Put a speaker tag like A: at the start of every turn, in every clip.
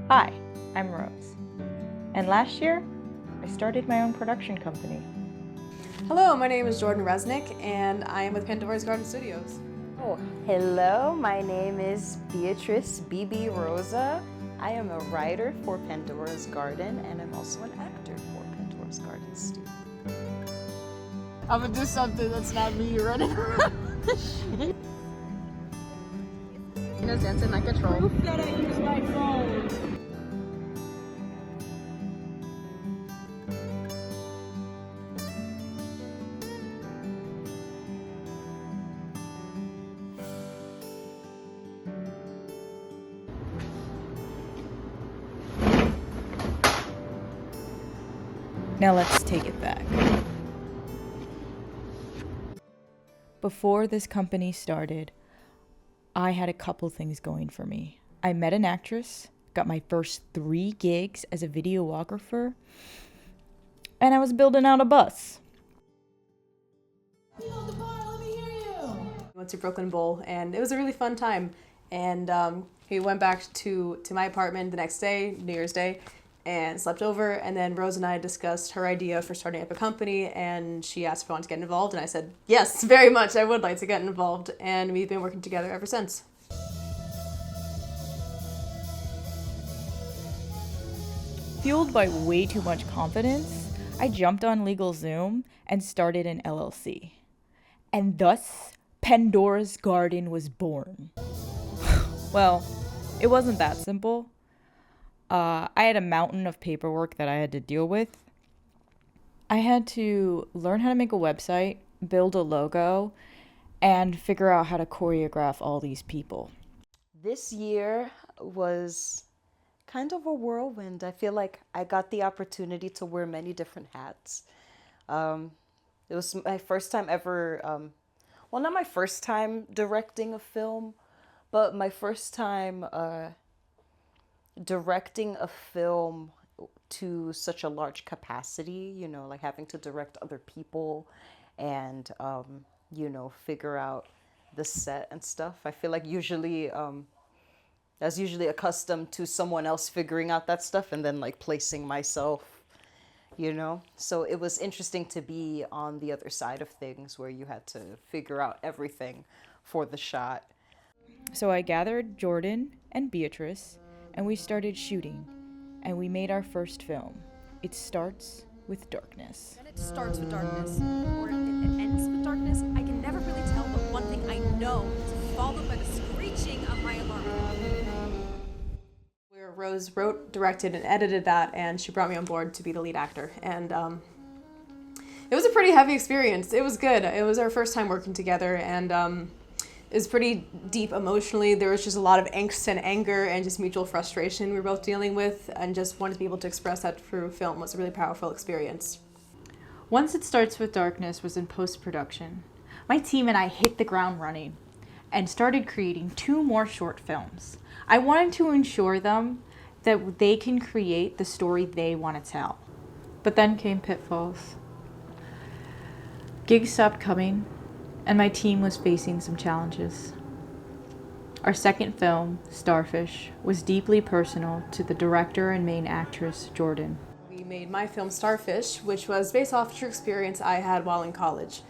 A: Hi, I'm Rose, and last year I started my own production company.
B: Hello, my name is Jordan Resnick, and I am with Pandora's Garden Studios.
C: Oh, hello, my name is Beatrice Bibi Rosa. I am a writer for Pandora's Garden, and I'm also an actor for Pandora's Garden Studio.
B: I'm gonna do something that's not me running around.
A: You know, dancing like a troll.
B: Proof that I use my phone.
A: Now let's take it back. Before this company started, I had a couple things going for me. I met an actress, got my first 3 gigs as a videographer, and I was building out a bus.
B: We went to Brooklyn Bowl, and it was a really fun time. And we went back to my apartment the next day, New Year's Day, and slept over. And then Rose and I discussed her idea for starting up a company, and she asked if I wanted to get involved, and I said, yes, very much, I would like to get involved. And we've been working together ever since.
A: Fueled by way too much confidence, I jumped on LegalZoom and started an LLC. And thus, Pandora's Garden was born. Well, it wasn't that simple. I had a mountain of paperwork that I had to deal with. I had to learn how to make a website, build a logo, and figure out how to choreograph all these people.
C: This year was kind of a whirlwind. I feel like I got the opportunity to wear many different hats. It was my first time ever, well, not my first time directing a film, but my first time directing a film to such a large capacity, you know, like having to direct other people and, you know, figure out the set and stuff. I feel like usually, I was usually accustomed to someone else figuring out that stuff and then like placing myself, you know? So it was interesting to be on the other side of things where you had to figure out everything for the shot.
A: So I gathered Jordan and Beatrice, and we started shooting, and we made our first film. It starts with darkness.
D: And it starts with darkness, or it ends with darkness. I can never really tell, but one thing I know is followed by the screeching of my alarm clock.
B: Where Rose wrote, directed, and edited that, and she brought me on board to be the lead actor. And it was a pretty heavy experience. It was good. It was our first time working together, and it was pretty deep emotionally. There was just a lot of angst and anger and just mutual frustration we were both dealing with, and just wanted to be able to express that through film was a really powerful experience.
A: Once It Starts with Darkness was in post-production, my team and I hit the ground running and started creating 2 more short films. I wanted to ensure them that they can create the story they want to tell. But then came pitfalls. Gigs stopped coming, and my team was facing some challenges. Our second film, Starfish, was deeply personal to the director and main actress, Jordan.
B: We made my film Starfish, which was based off a true experience I had while in college.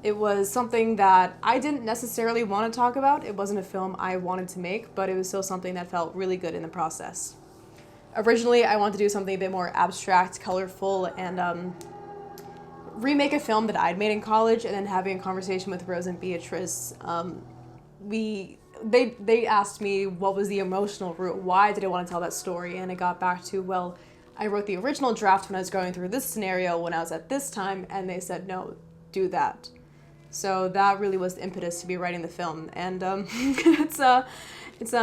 B: It was something that I didn't necessarily want to talk about. It wasn't a film I wanted to make, but it was still something that felt really good in the process. Originally, I wanted to do something a bit more abstract, colorful, and remake a film that I'd made in college, and then having a conversation with Rose and Beatrice, they asked me what was the emotional root, why did I want to tell that story, and it got back to, well, I wrote the original draft when I was going through this scenario when I was at this time, and they said, no, do that. So that really was the impetus to be writing the film, and it's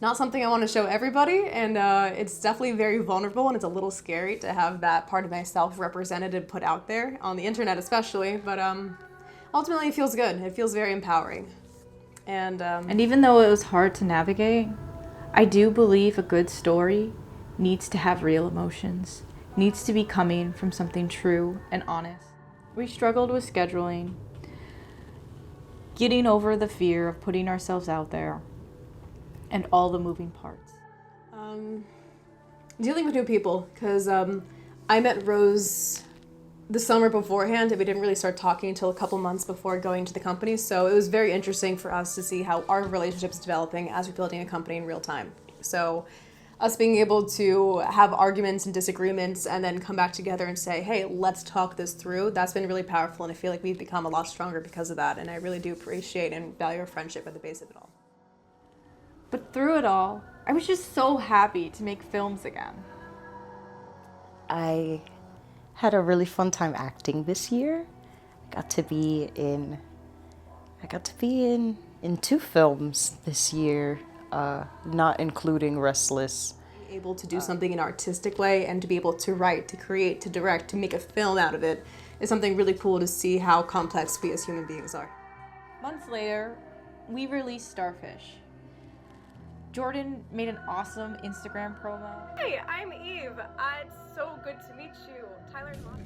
B: not something I want to show everybody, and it's definitely very vulnerable, and it's a little scary to have that part of myself represented and put out there, on the internet especially, but ultimately it feels good. It feels very empowering. And
A: even though it was hard to navigate, I do believe a good story needs to have real emotions, needs to be coming from something true and honest. We struggled with scheduling, getting over the fear of putting ourselves out there, and all the moving parts.
B: Dealing with new people, because I met Rose the summer beforehand, and we didn't really start talking until a couple months before going to the company. So it was very interesting for us to see how our relationship is developing as we're building a company in real time. So us being able to have arguments and disagreements and then come back together and say, hey, let's talk this through, that's been really powerful, and I feel like we've become a lot stronger because of that, and I really do appreciate and value our friendship at the base of it all.
A: But through it all, I was just so happy to make films again.
C: I had a really fun time acting this year. I got to be in 2 films this year, not including Restless.
B: Able to do something in an artistic way and to be able to write, to create, to direct, to make a film out of it is something really cool to see how complex we as human beings are.
A: Months later, we released Starfish. Jordan made an awesome Instagram promo.
D: Hey, I'm Eve. It's so good to meet you. Tyler's mom.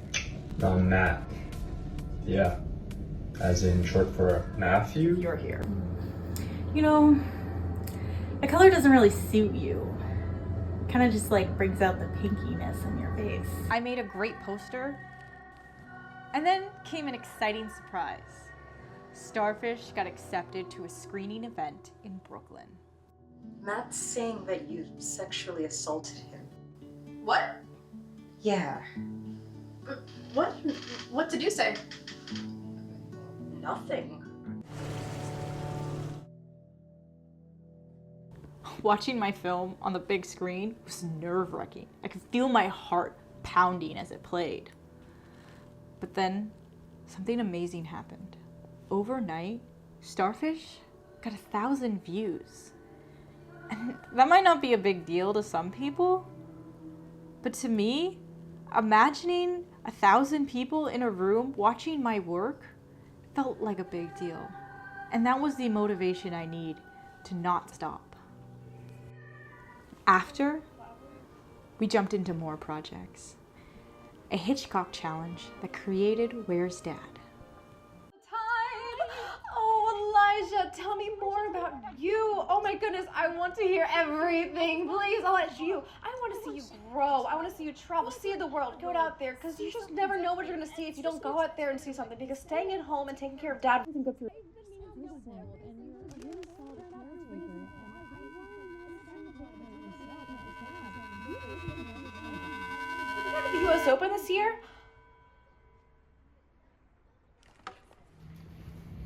E: I'm Matt. Yeah. As in short for Matthew?
B: You're here.
F: You know, the color doesn't really suit you. Kind of just like brings out the pinkiness in your face.
A: I made a great poster. And then came an exciting surprise. Starfish got accepted to a screening event in Brooklyn.
C: Matt's saying that you sexually assaulted him.
B: What?
C: Yeah,
B: What? What did you say?
C: nothing.
A: Watching my film on the big screen was nerve-wracking. I could feel my heart pounding as it played. But then, something amazing happened. Overnight, Starfish got 1,000 views. And that might not be a big deal to some people, but to me, imagining 1,000 people in a room watching my work felt like a big deal. And that was the motivation I need to not stop. After, we jumped into more projects. A Hitchcock challenge that created Where's Dad?
D: Oh, Elijah, tell me more about you. Oh my goodness, I want to hear everything. Please, I'll let you. I want to see you grow. I want to see you travel, see the world, go out there, because you just never know what you're going to see if you don't go out there and see something. Because staying at home and taking care of Dad isn't good for you. The U.S. Open this year?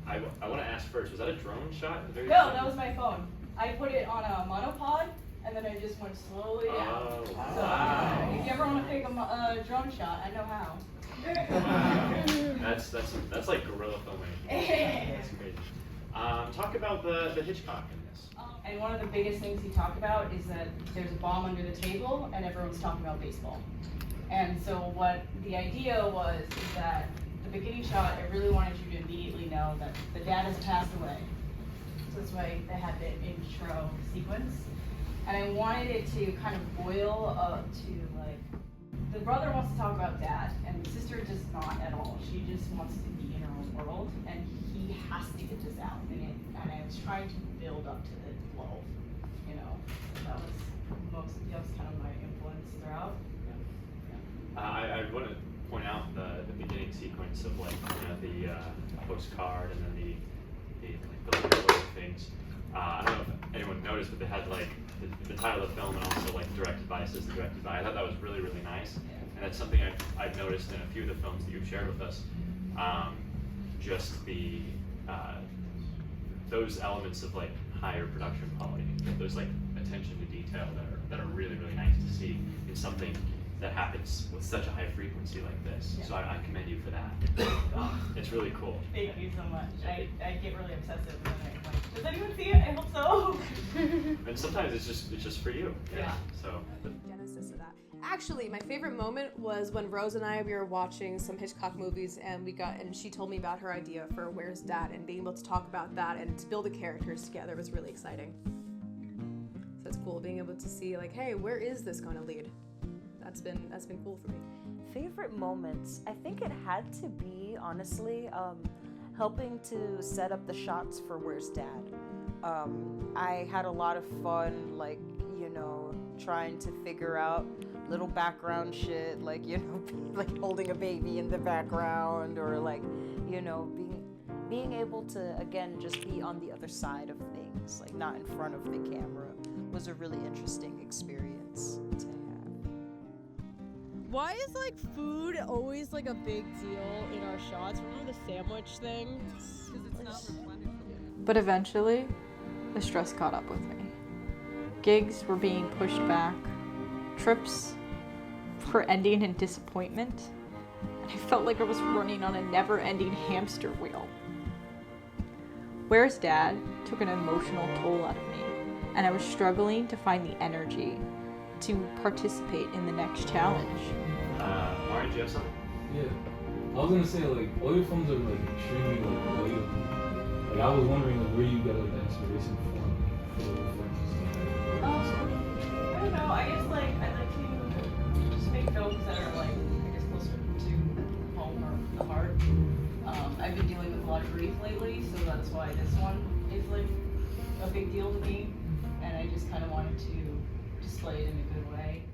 G: I want to ask first, was that a drone shot?
A: No, that was my phone. I put it on a monopod, and then I just went slowly down.
G: Oh,
A: So,
G: wow.
A: if you ever want to take a drone shot, I know how.
G: That's like guerrilla filmmaking. That's crazy. Talk about the Hitchcock in this.
A: And one of the biggest things he talked about is that there's a bomb under the table, and everyone's talking about baseball. And so what the idea was is that the beginning shot, I really wanted you to immediately know that the dad has passed away. So that's why they had the intro sequence. And I wanted it to kind of boil up to like, the brother wants to talk about dad, and the sister does not at all. She just wants to be in her own world, and he has to get this out. And I was trying to build up to the lull, you know. That was kind of my influence throughout.
G: I want to point out the beginning sequence of like the postcard and then the little things. I don't know if anyone noticed, but they had like the title of the film and also like directed by, assistant directed by. I thought that was really, really nice, and that's something I've noticed in a few of the films that you've shared with us. Just those elements of like higher production quality, those like attention to detail that are really, really nice to see in something that happens with such a high frequency like this.
A: Yeah.
G: So I commend you for that. It's really cool.
A: Thank you so much. I get really obsessive and I'm like, does anyone see it? I hope so.
G: And sometimes it's just for you.
A: Yeah.
G: So.
B: Genesis of that. Actually, my favorite moment was when Rose and I, we were watching some Hitchcock movies, and she told me about her idea for Where's Dad, and being able to talk about that and to build the characters together was really exciting. So it's cool being able to see like, hey, where is this going to lead? That's been cool for me.
C: Favorite moments? I think it had to be, honestly, helping to set up the shots for Where's Dad. I had a lot of fun, like, trying to figure out little background shit, like, you know, like holding a baby in the background, or like, you know, being able to, again, just be on the other side of things, like not in front of the camera, was a really interesting experience to have.
H: Why is like food always like a big deal in our shots? Remember the sandwich thing?
A: But eventually, the stress caught up with me. Gigs were being pushed back. Trips were ending in disappointment. And I felt like I was running on a never-ending hamster wheel. Where's Dad took an emotional toll out of me, and I was struggling to find the energy to participate in the next challenge.
G: Mario, do you have something?
I: Yeah. I was gonna say, like, all your films are like extremely like relatable. Like, I was wondering like where you get like that inspiration from for the references and stuff.
F: I don't know. I guess like I'd like to just make films that are like I guess closer to home or the heart. I've been dealing with a lot of grief lately, so that's why this one is like a big deal to me, and I just kind of wanted to display it in a good way.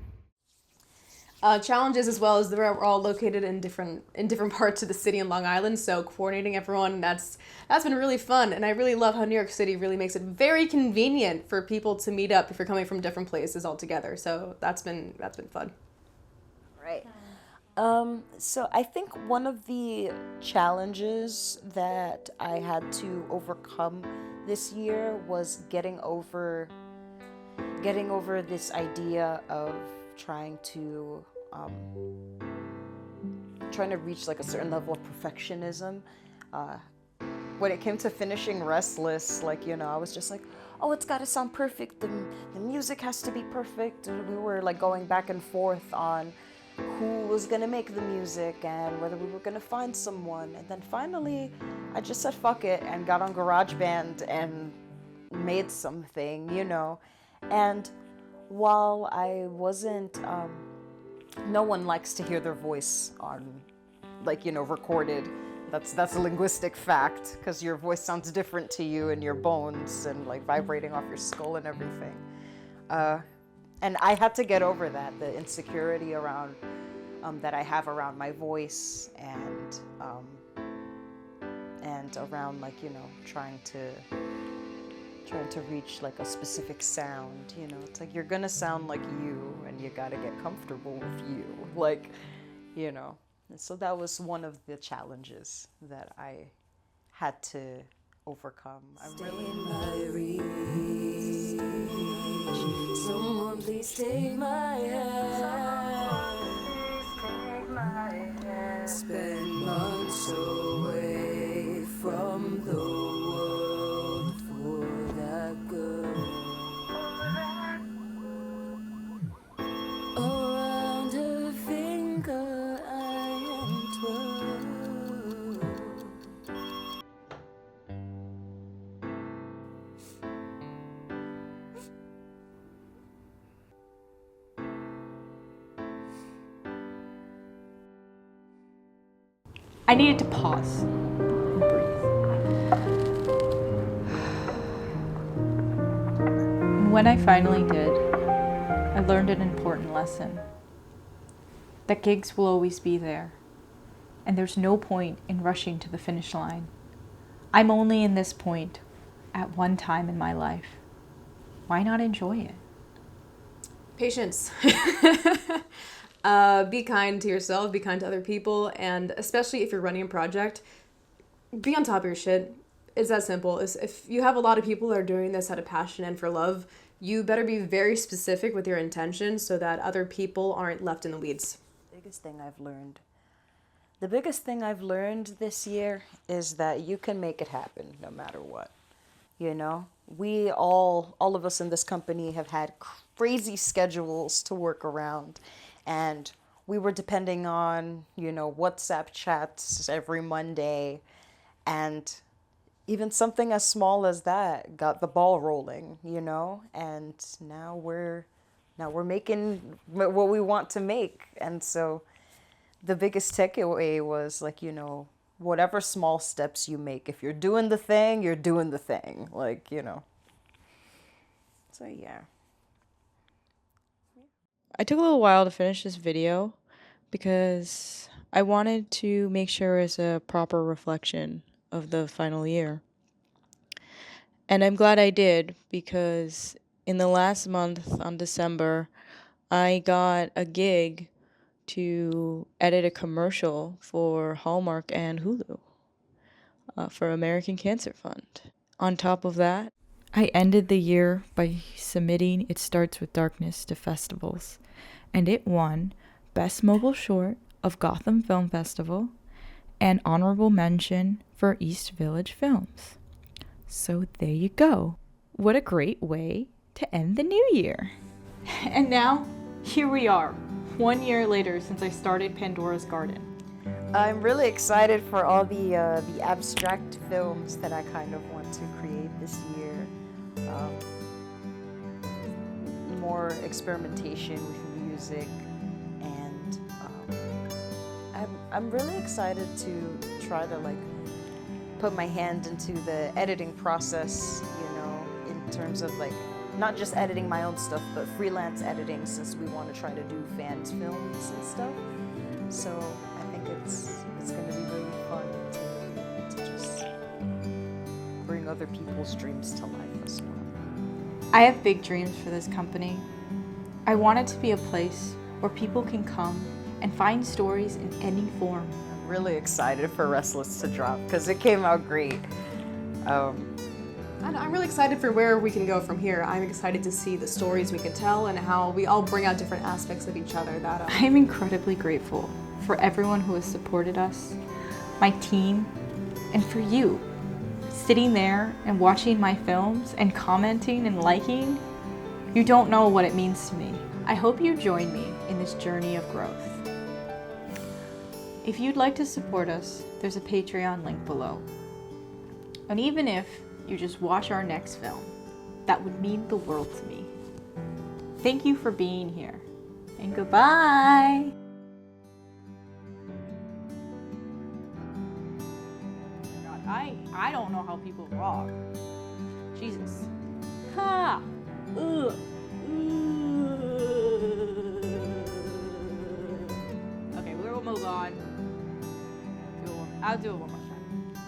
B: Challenges as well, as we're all located in different parts of the city in Long Island, so coordinating everyone, that's been really fun. And I really love how New York City really makes it very convenient for people to meet up if you're coming from different places altogether. So that's been fun.
C: Right. So I think one of the challenges that I had to overcome this year was getting over this idea of trying to reach like a certain level of perfectionism. When it came to finishing Restless, like, you know, I was just like, oh, it's got to sound perfect. The music has to be perfect. And we were like going back and forth on who was gonna make the music and whether we were gonna find someone. And then finally, I just said fuck it and got on GarageBand and made something, you know. And while I wasn't, no one likes to hear their voice on, like, you know, recorded. That's a linguistic fact, because your voice sounds different to you in your bones and like vibrating off your skull and everything. And I had to get over that, the insecurity around that I have around my voice and around, like, you know, trying to reach like a specific sound. You know, it's like you're gonna sound like you, and you gotta get comfortable with you, like, you know. And so that was one of the challenges that I had to overcome.
J: Someone please take my hand. Spend months away from the world for that girl. Around her finger I am twirled.
A: I needed to pause and breathe. And when I finally did, I learned an important lesson. That gigs will always be there, and there's no point in rushing to the finish line. I'm only in this point at one time in my life. Why not enjoy it?
B: Patience. Be kind to yourself, be kind to other people, and especially if you're running a project, be on top of your shit. It's that simple. If you have a lot of people that are doing this out of passion and for love, you better be very specific with your intention so that other people aren't left in the weeds.
C: The biggest thing I've learned this year is that you can make it happen no matter what. You know, we all of us in this company have had crazy schedules to work around. And we were depending on, you know, WhatsApp chats every Monday. And even something as small as that got the ball rolling, you know? And now we're making what we want to make. And so the biggest takeaway was, like, you know, whatever small steps you make, if you're doing the thing, you're doing the thing. Like, you know. So, yeah.
A: I took a little while to finish this video because I wanted to make sure it's a proper reflection of the final year. And I'm glad I did, because in the last month, on December, I got a gig to edit a commercial for Hallmark and Hulu for American Cancer Fund. On top of that, I ended the year by submitting It Starts With Darkness to festivals, and it won Best Mobile Short of Gotham Film Festival and honorable mention for East Village Films. So there you go. What a great way to end the new year. And now, here we are, 1 year later since I started Pandora's Garden.
C: I'm really excited for all the abstract films that I kind of want to create this year. More experimentation with music, and I'm really excited to try to like put my hand into the editing process, you know, in terms of like not just editing my own stuff, but freelance editing, since we want to try to do fans films and stuff. So I think it's going to be really fun to just bring other people's dreams to life as well.
A: I have big dreams for this company. I want it to be a place where people can come and find stories in any form.
C: I'm really excited for Restless to drop because it came out great.
B: And I'm really excited for where we can go from here. I'm excited to see the stories we can tell and how we all bring out different aspects of each other.
A: I'm incredibly grateful for everyone who has supported us, my team, and for you, sitting there and watching my films and commenting and liking. You don't know what it means to me. I hope you join me in this journey of growth. If you'd like to support us, there's a Patreon link below. And even if you just watch our next film, that would mean the world to me. Thank you for being here, and goodbye! I don't know how people rock. Jesus. Ha! Ugh. Okay, we'll move on. I'll do it one more.